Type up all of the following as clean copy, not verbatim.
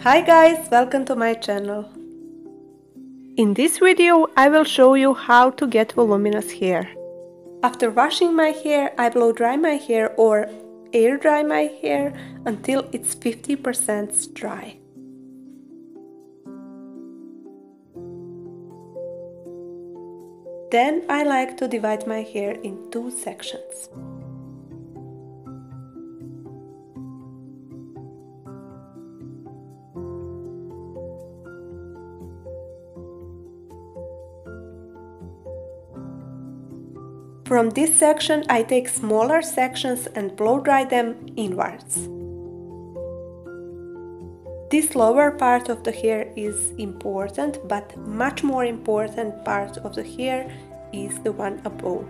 Hi guys, welcome to my channel. In this video I will show you how to get voluminous hair. After washing my hair, I blow dry my hair or air dry my hair until it's 50% dry. Then I like to divide my hair in two sections. From this section I take smaller sections and blow dry them inwards. This lower part of the hair is important, but much more important part of the hair is the one above.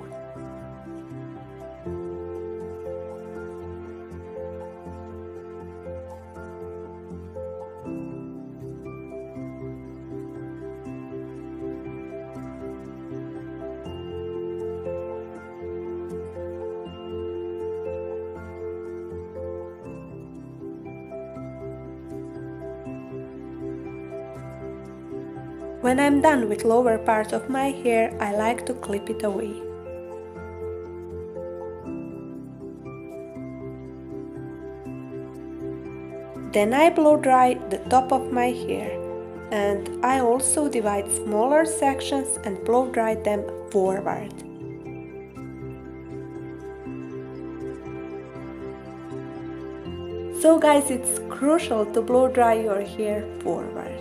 When I'm done with lower part of my hair, I like to clip it away. Then I blow dry the top of my hair, and I also divide smaller sections and blow dry them forward. So guys, it's crucial to blow dry your hair forward.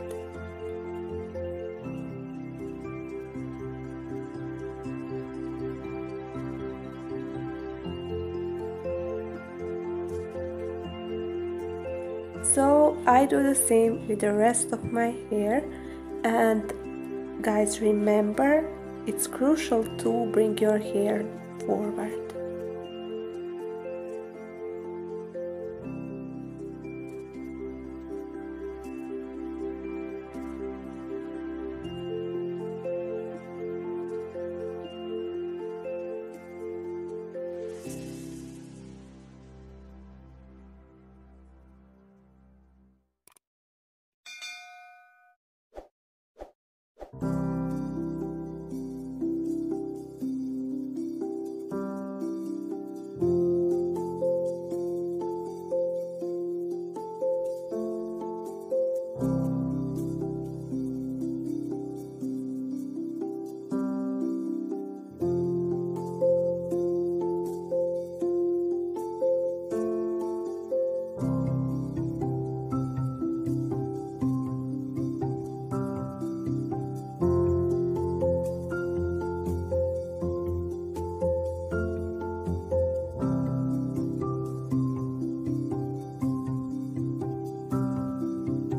So I do the same with the rest of my hair, and guys, remember, it's crucial to bring your hair forward.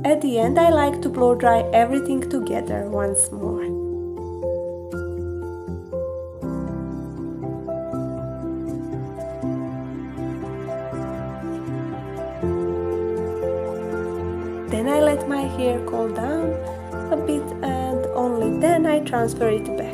At the end, I like to blow dry everything together once more. Then I let my hair cool down a bit, and only then I transfer it back.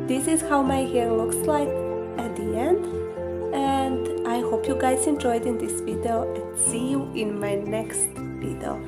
This is how my hair looks like at the end, and I hope you guys enjoyed in this video, and see you in my next video.